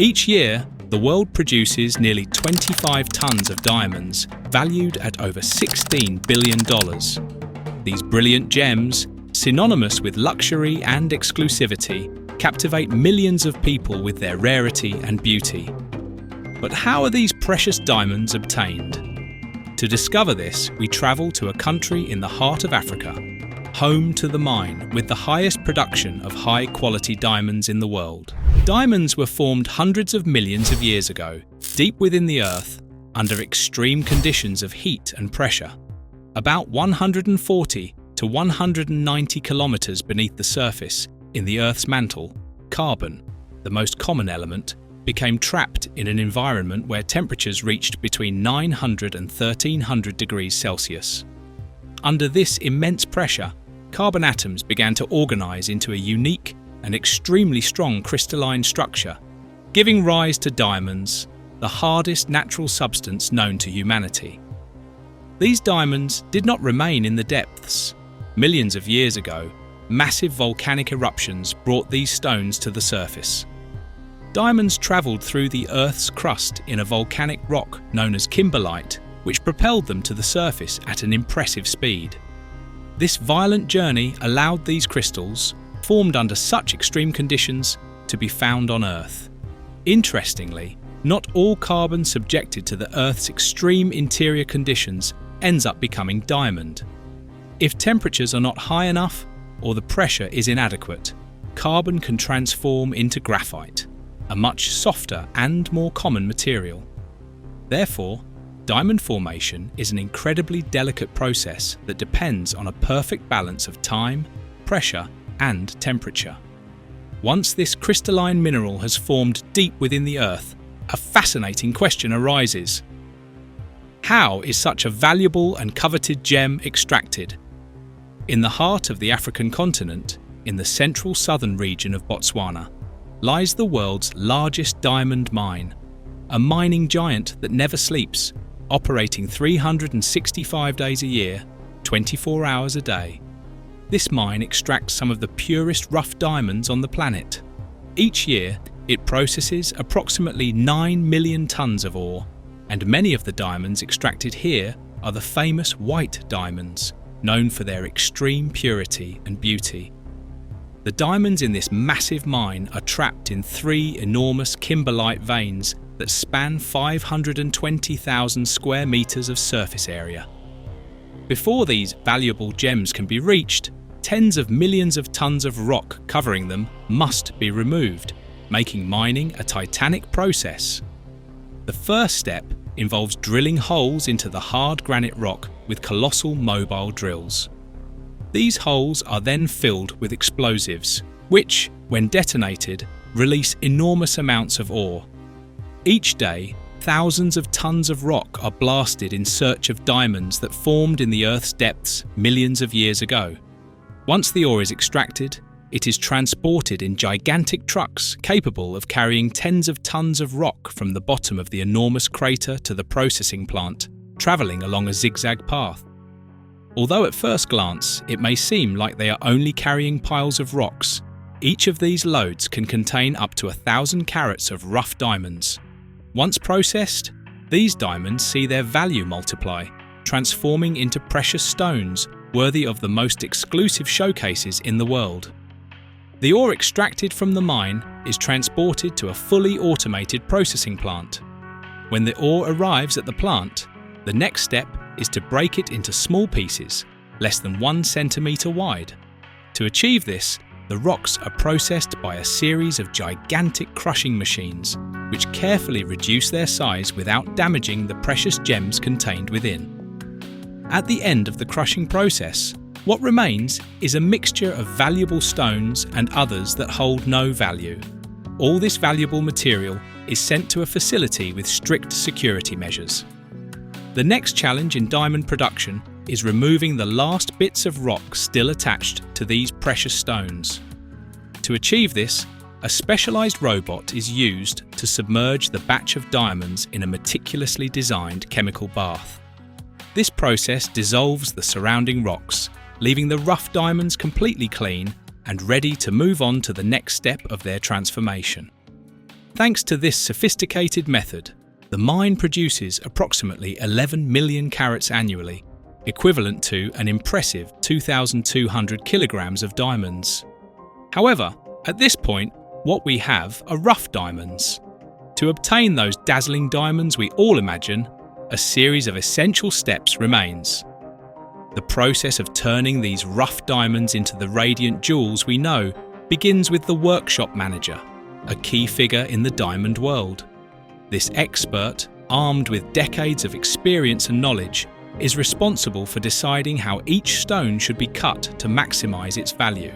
Each year, the world produces nearly 25 tons of diamonds, valued at over $16 billion. These brilliant gems, synonymous with luxury and exclusivity, captivate millions of people with their rarity and beauty. But how are these precious diamonds obtained? To discover this, we travel to a country in the heart of Africa, home to the mine with the highest production of high-quality diamonds in the world. Diamonds were formed hundreds of millions of years ago, deep within the earth, under extreme conditions of heat and pressure. About 140 to 190 kilometers beneath the surface, in the Earth's mantle, carbon, the most common element, became trapped in an environment where temperatures reached between 900 and 1300 degrees Celsius. Under this immense pressure, carbon atoms began to organize into a unique and extremely strong crystalline structure, giving rise to diamonds, the hardest natural substance known to humanity. These diamonds did not remain in the depths. Millions of years ago, massive volcanic eruptions brought these stones to the surface. Diamonds traveled through the Earth's crust in a volcanic rock known as kimberlite, which propelled them to the surface at an impressive speed. This violent journey allowed these crystals, formed under such extreme conditions, to be found on Earth. Interestingly, not all carbon subjected to the Earth's extreme interior conditions ends up becoming diamond. If temperatures are not high enough or the pressure is inadequate, carbon can transform into graphite, a much softer and more common material. Therefore, diamond formation is an incredibly delicate process that depends on a perfect balance of time, pressure, and temperature. Once this crystalline mineral has formed deep within the Earth, a fascinating question arises. How is such a valuable and coveted gem extracted? In the heart of the African continent, in the central southern region of Botswana, lies the world's largest diamond mine, a mining giant that never sleeps, operating 365 days a year, 24 hours a day. This mine extracts some of the purest rough diamonds on the planet. Each year, it processes approximately 9 million tons of ore, and many of the diamonds extracted here are the famous white diamonds, known for their extreme purity and beauty. The diamonds in this massive mine are trapped in 3 enormous kimberlite veins that span 520,000 square meters of surface area. Before these valuable gems can be reached, tens of millions of tons of rock covering them must be removed, making mining a titanic process. The first step involves drilling holes into the hard granite rock with colossal mobile drills. These holes are then filled with explosives, which, when detonated, release enormous amounts of ore. Each day, thousands of tons of rock are blasted in search of diamonds that formed in the Earth's depths millions of years ago. Once the ore is extracted, it is transported in gigantic trucks capable of carrying tens of tons of rock from the bottom of the enormous crater to the processing plant, travelling along a zigzag path. Although at first glance it may seem like they are only carrying piles of rocks, each of these loads can contain up to 1,000 carats of rough diamonds. Once processed, these diamonds see their value multiply, transforming into precious stones worthy of the most exclusive showcases in the world. The ore extracted from the mine is transported to a fully automated processing plant. When the ore arrives at the plant, the next step is to break it into small pieces, less than 1 centimetre wide. To achieve this, the rocks are processed by a series of gigantic crushing machines, which carefully reduce their size without damaging the precious gems contained within. At the end of the crushing process, what remains is a mixture of valuable stones and others that hold no value. All this valuable material is sent to a facility with strict security measures. The next challenge in diamond production is removing the last bits of rock still attached to these precious stones. To achieve this, a specialized robot is used to submerge the batch of diamonds in a meticulously designed chemical bath. This process dissolves the surrounding rocks, leaving the rough diamonds completely clean and ready to move on to the next step of their transformation. Thanks to this sophisticated method, the mine produces approximately 11 million carats annually, equivalent to an impressive 2,200 kilograms of diamonds. However, at this point, what we have are rough diamonds. To obtain those dazzling diamonds we all imagine, a series of essential steps remains. The process of turning these rough diamonds into the radiant jewels we know begins with the workshop manager, a key figure in the diamond world. This expert, armed with decades of experience and knowledge, is responsible for deciding how each stone should be cut to maximize its value.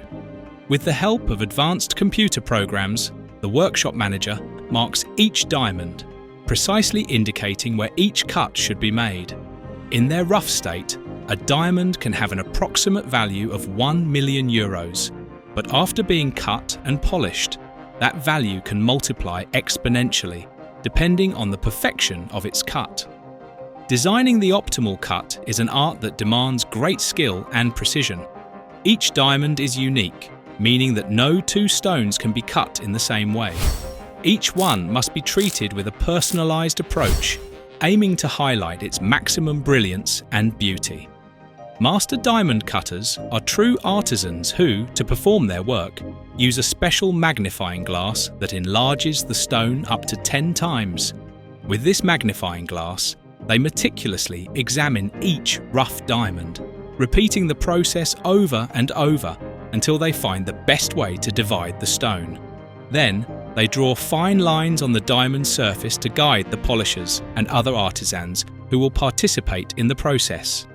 With the help of advanced computer programs, the workshop manager marks each diamond, precisely indicating where each cut should be made. In their rough state, a diamond can have an approximate value of 1 million euros, but after being cut and polished, that value can multiply exponentially, depending on the perfection of its cut. Designing the optimal cut is an art that demands great skill and precision. Each diamond is unique, meaning that no two stones can be cut in the same way. Each one must be treated with a personalized approach, aiming to highlight its maximum brilliance and beauty. Master diamond cutters are true artisans who, to perform their work, use a special magnifying glass that enlarges the stone up to 10 times. With this magnifying glass, they meticulously examine each rough diamond, repeating the process over and over until they find the best way to divide the stone. Then, they draw fine lines on the diamond surface to guide the polishers and other artisans who will participate in the process.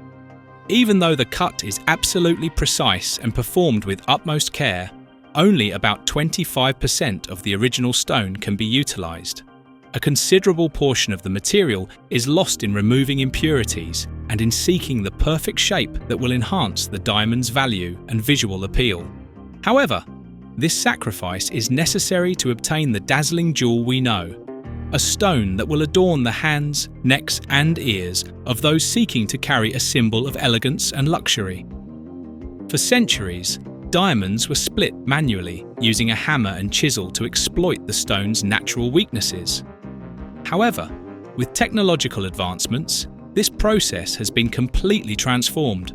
Even though the cut is absolutely precise and performed with utmost care, only about 25% of the original stone can be utilized. A considerable portion of the material is lost in removing impurities and in seeking the perfect shape that will enhance the diamond's value and visual appeal. However, this sacrifice is necessary to obtain the dazzling jewel we know, a stone that will adorn the hands, necks and ears of those seeking to carry a symbol of elegance and luxury. For centuries, diamonds were split manually using a hammer and chisel to exploit the stone's natural weaknesses. However, with technological advancements, this process has been completely transformed.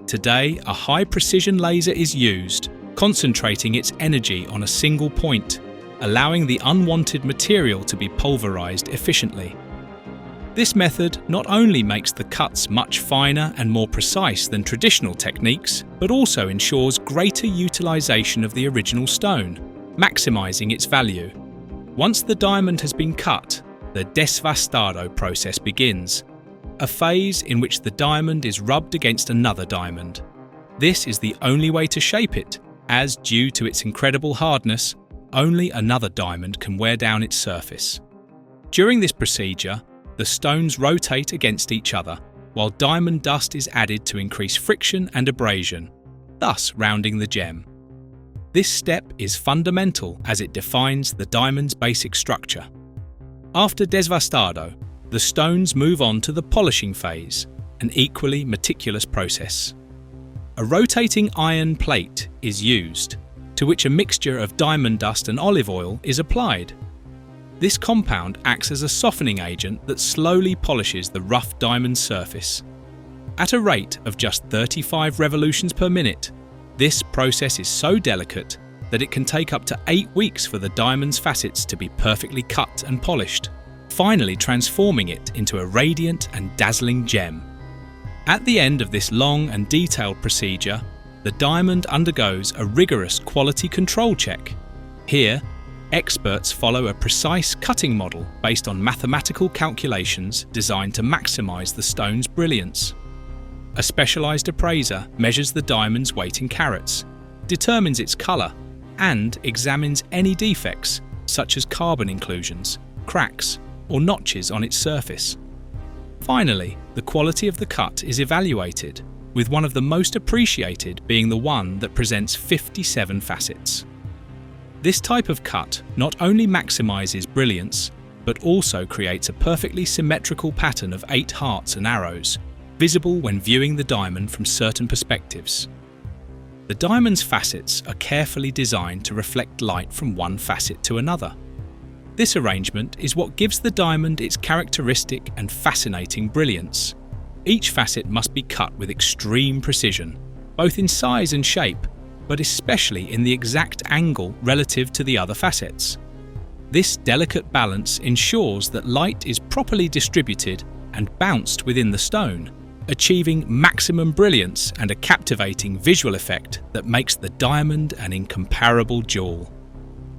Today, a high-precision laser is used, concentrating its energy on a single point, allowing the unwanted material to be pulverized efficiently. This method not only makes the cuts much finer and more precise than traditional techniques, but also ensures greater utilization of the original stone, maximizing its value. Once the diamond has been cut, the desvastado process begins, a phase in which the diamond is rubbed against another diamond. This is the only way to shape it, as due to its incredible hardness, only another diamond can wear down its surface. During this procedure, the stones rotate against each other, while diamond dust is added to increase friction and abrasion, thus rounding the gem. This step is fundamental as it defines the diamond's basic structure. After desvastado, the stones move on to the polishing phase, an equally meticulous process. A rotating iron plate is used, to which a mixture of diamond dust and olive oil is applied. This compound acts as a softening agent that slowly polishes the rough diamond surface. At a rate of just 35 revolutions per minute, this process is so delicate that it can take up to 8 weeks for the diamond's facets to be perfectly cut and polished, finally transforming it into a radiant and dazzling gem. At the end of this long and detailed procedure, the diamond undergoes a rigorous quality control check. Here, experts follow a precise cutting model based on mathematical calculations designed to maximize the stone's brilliance. A specialized appraiser measures the diamond's weight in carats, determines its color, and examines any defects, such as carbon inclusions, cracks, or notches on its surface. Finally, the quality of the cut is evaluated, with one of the most appreciated being the one that presents 57 facets. This type of cut not only maximizes brilliance, but also creates a perfectly symmetrical pattern of 8 hearts and arrows, visible when viewing the diamond from certain perspectives. The diamond's facets are carefully designed to reflect light from one facet to another. This arrangement is what gives the diamond its characteristic and fascinating brilliance. Each facet must be cut with extreme precision, both in size and shape, but especially in the exact angle relative to the other facets. This delicate balance ensures that light is properly distributed and bounced within the stone, achieving maximum brilliance and a captivating visual effect that makes the diamond an incomparable jewel.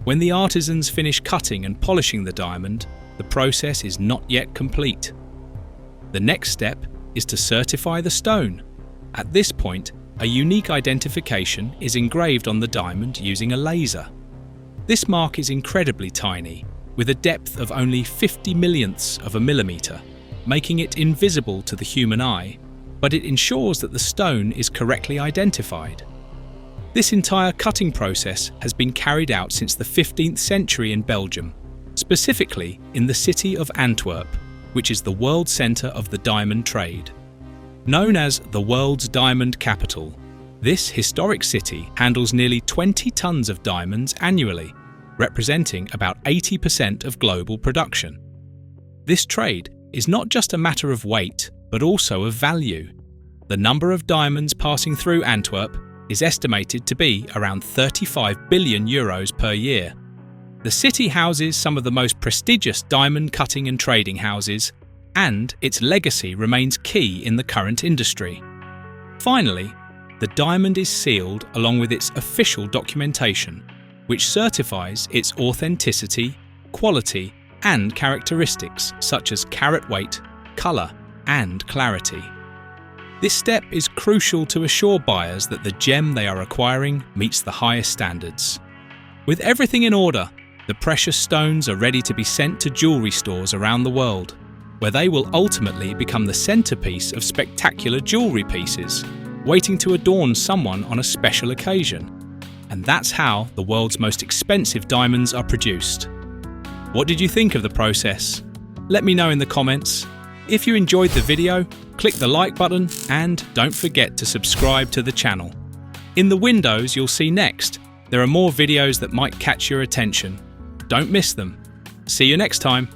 When the artisans finish cutting and polishing the diamond, the process is not yet complete. The next step is to certify the stone. At this point, a unique identification is engraved on the diamond using a laser. This mark is incredibly tiny, with a depth of only 50 millionths of a millimeter, making it invisible to the human eye, but it ensures that the stone is correctly identified. This entire cutting process has been carried out since the 15th century in Belgium, specifically in the city of Antwerp, which is the world centre of the diamond trade. Known as the world's diamond capital, this historic city handles nearly 20 tons of diamonds annually, representing about 80% of global production. This trade is not just a matter of weight, but also of value. The number of diamonds passing through Antwerp is estimated to be around 35 billion euros per year. The city houses some of the most prestigious diamond cutting and trading houses, and its legacy remains key in the current industry. Finally, the diamond is sealed along with its official documentation, which certifies its authenticity, quality, and characteristics such as carat weight, colour, and clarity. This step is crucial to assure buyers that the gem they are acquiring meets the highest standards. With everything in order, the precious stones are ready to be sent to jewellery stores around the world, where they will ultimately become the centrepiece of spectacular jewellery pieces, waiting to adorn someone on a special occasion. And that's how the world's most expensive diamonds are produced. What did you think of the process? Let me know in the comments. If you enjoyed the video, click the like button and don't forget to subscribe to the channel. In the windows you'll see next, there are more videos that might catch your attention. Don't miss them. See you next time.